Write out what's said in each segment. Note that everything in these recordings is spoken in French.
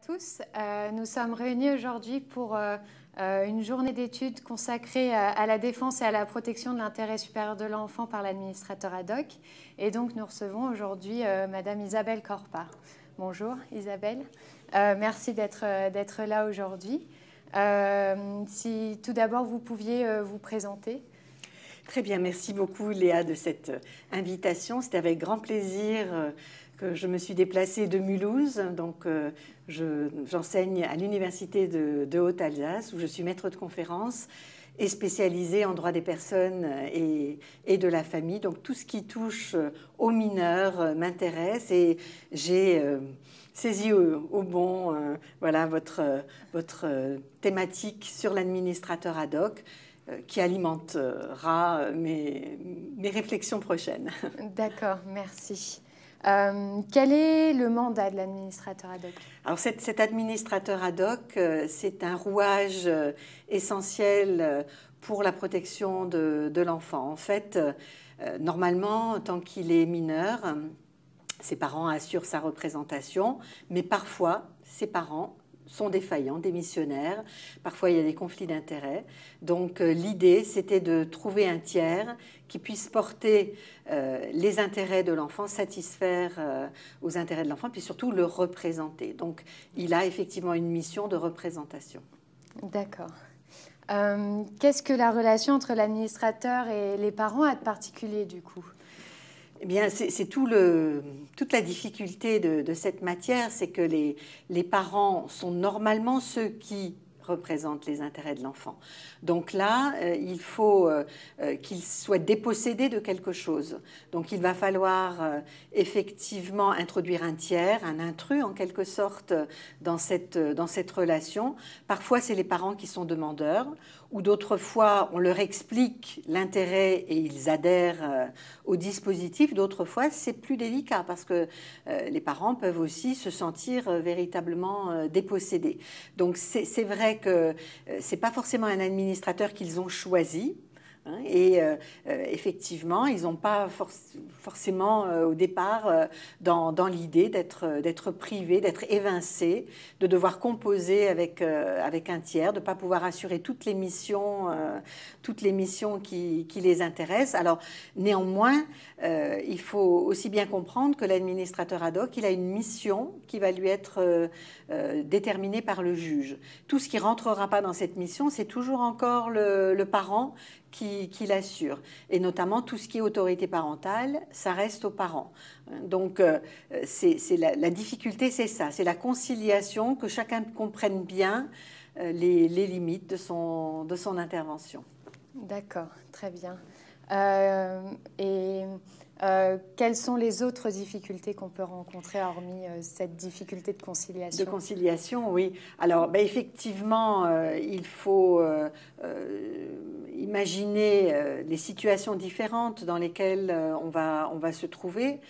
Tous, nous sommes réunis aujourd'hui pour une journée d'études consacrée à la défense et à la protection de l'intérêt supérieur de l'enfant par l'administrateur ad hoc. Et donc nous recevons aujourd'hui Madame Isabelle Corpa. Bonjour Isabelle, merci d'être là aujourd'hui. Si tout d'abord vous pouviez vous présenter. Très bien, merci beaucoup Léa de cette invitation. C'était avec grand plaisir que je me suis déplacée de Mulhouse. Donc j'enseigne à l'université de Haute-Alsace où je suis maître de conférence et spécialisée en droit des personnes et de la famille. Donc tout ce qui touche aux mineurs m'intéresse et j'ai saisi au bon voilà, votre thématique sur l'administrateur ad hoc qui alimentera mes réflexions prochaines. D'accord, merci. Quel est le mandat de l'administrateur ad hoc? Alors cet administrateur ad hoc, c'est un rouage essentiel pour la protection de l'enfant. En fait, normalement, tant qu'il est mineur, ses parents assurent sa représentation, mais parfois, ses parents sont défaillants, démissionnaires. Parfois, il y a des conflits d'intérêts. Donc, l'idée, c'était de trouver un tiers qui puisse porter les intérêts de l'enfant, satisfaire aux intérêts de l'enfant, puis surtout le représenter. Donc, il a effectivement une mission de représentation. D'accord. Qu'est-ce que la relation entre l'administrateur et les parents a de particulier, du coup? Eh bien, c'est toute la difficulté de cette matière, c'est que les parents sont normalement ceux qui représentent les intérêts de l'enfant. Donc là, il faut qu'il soit dépossédé de quelque chose. Donc il va falloir effectivement introduire un tiers, un intrus en quelque sorte dans cette relation. Parfois, c'est les parents qui sont demandeurs, ou d'autres fois, on leur explique l'intérêt et ils adhèrent au dispositif. D'autres fois, c'est plus délicat parce que les parents peuvent aussi se sentir véritablement dépossédés. Donc c'est vrai que ce n'est pas forcément un administrateur qu'ils ont choisi. Et effectivement, ils n'ont pas forcément au départ dans l'idée d'être privés, d'être évincés, de devoir composer avec un tiers, de ne pas pouvoir assurer toutes les missions qui les intéressent. Alors néanmoins, il faut aussi bien comprendre que l'administrateur ad hoc, il a une mission qui va lui être déterminée par le juge. Tout ce qui ne rentrera pas dans cette mission, c'est toujours encore le parent qui l'assure. Et notamment, tout ce qui est autorité parentale, ça reste aux parents. Donc, la difficulté, c'est ça, c'est la conciliation, que chacun comprenne bien les limites de son intervention. D'accord, très bien. Quelles sont les autres difficultés qu'on peut rencontrer, hormis cette difficulté de conciliation? De conciliation, oui. Alors, effectivement, il faut imaginer les situations différentes dans lesquelles on va se trouver.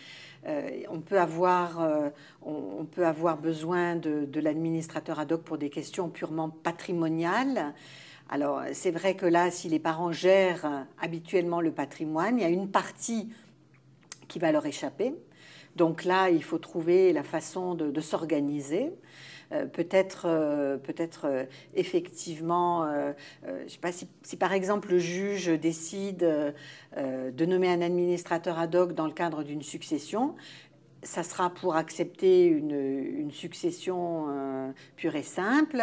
On peut avoir besoin de l'administrateur ad hoc pour des questions purement patrimoniales. Alors, c'est vrai que là, si les parents gèrent habituellement le patrimoine, il y a une partie qui va leur échapper. Donc là, il faut trouver la façon de s'organiser. Peut-être effectivement, je ne sais pas si par exemple le juge décide de nommer un administrateur ad hoc dans le cadre d'une succession, ça sera pour accepter une succession pure et simple,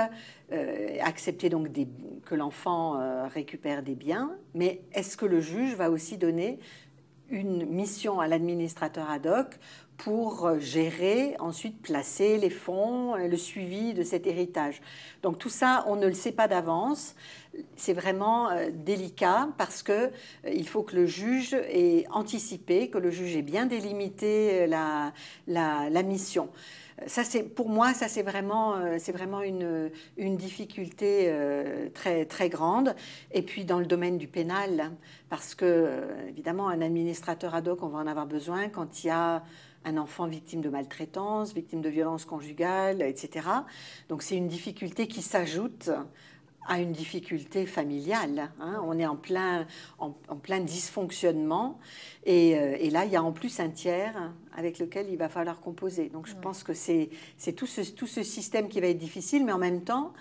accepter donc que l'enfant récupère des biens, mais est-ce que le juge va aussi donner une mission à l'administrateur ad hoc pour gérer, ensuite placer les fonds, le suivi de cet héritage. Donc tout ça, on ne le sait pas d'avance. C'est vraiment délicat parce qu'il faut que le juge ait anticipé, que le juge ait bien délimité la mission. Ça, pour moi, ça c'est vraiment une difficulté très, très grande. Et puis dans le domaine du pénal, parce que évidemment un administrateur ad hoc, on va en avoir besoin quand il y a un enfant victime de maltraitance, victime de violence conjugale, etc. Donc c'est une difficulté qui s'ajoute a une difficulté familiale. Hein. On est en plein dysfonctionnement. Et là, il y a en plus un tiers avec lequel il va falloir composer. Donc je pense que c'est tout ce système qui va être difficile, mais en même temps,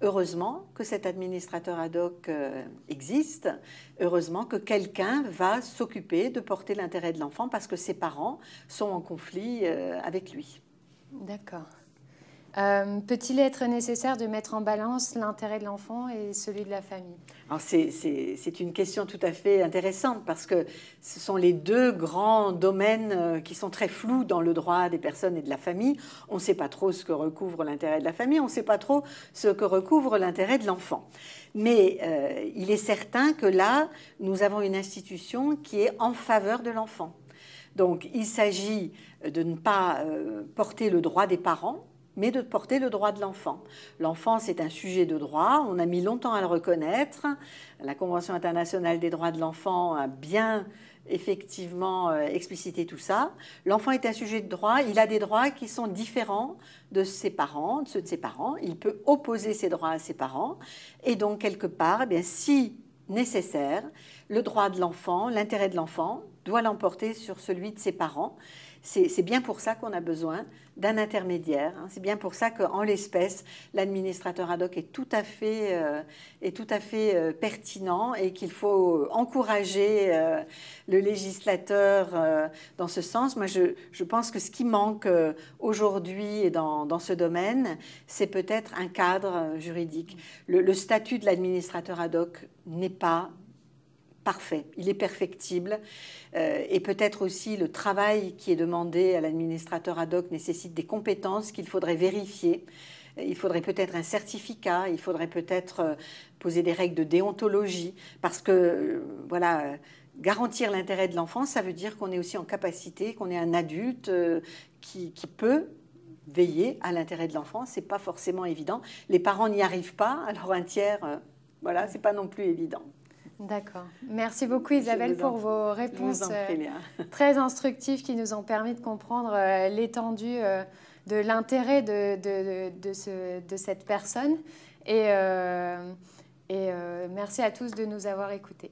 heureusement que cet administrateur ad hoc existe, heureusement que quelqu'un va s'occuper de porter l'intérêt de l'enfant parce que ses parents sont en conflit avec lui. D'accord. Peut-il être nécessaire de mettre en balance l'intérêt de l'enfant et celui de la famille? Alors c'est une question tout à fait intéressante parce que ce sont les deux grands domaines qui sont très flous dans le droit des personnes et de la famille. On ne sait pas trop ce que recouvre l'intérêt de la famille, on ne sait pas trop ce que recouvre l'intérêt de l'enfant. Mais il est certain que là, nous avons une institution qui est en faveur de l'enfant. Donc il s'agit de ne pas porter le droit des parents, mais de porter le droit de l'enfant. L'enfant, c'est un sujet de droit, on a mis longtemps à le reconnaître. La Convention internationale des droits de l'enfant a bien effectivement explicité tout ça. L'enfant est un sujet de droit, il a des droits qui sont différents de ses parents, de ceux de ses parents. Il peut opposer ses droits à ses parents. Et donc, quelque part, eh bien, si nécessaire, le droit de l'enfant, l'intérêt de l'enfant doit l'emporter sur celui de ses parents. C'est bien pour ça qu'on a besoin d'un intermédiaire. C'est bien pour ça qu'en l'espèce, l'administrateur ad hoc est tout à fait pertinent et qu'il faut encourager le législateur dans ce sens. Moi, je pense que ce qui manque aujourd'hui dans ce domaine, c'est peut-être un cadre juridique. Le statut de l'administrateur ad hoc n'est pas parfait, il est perfectible et peut-être aussi le travail qui est demandé à l'administrateur ad hoc nécessite des compétences qu'il faudrait vérifier. Il faudrait peut-être un certificat, il faudrait peut-être poser des règles de déontologie parce que voilà, garantir l'intérêt de l'enfant, ça veut dire qu'on est aussi en capacité, qu'on est un adulte qui peut veiller à l'intérêt de l'enfant. C'est pas forcément évident. Les parents n'y arrivent pas, alors un tiers, voilà, c'est pas non plus évident. D'accord. Merci beaucoup Isabelle pour vos réponses très instructives qui nous ont permis de comprendre l'étendue de l'intérêt de cette personne. Et merci à tous de nous avoir écoutés.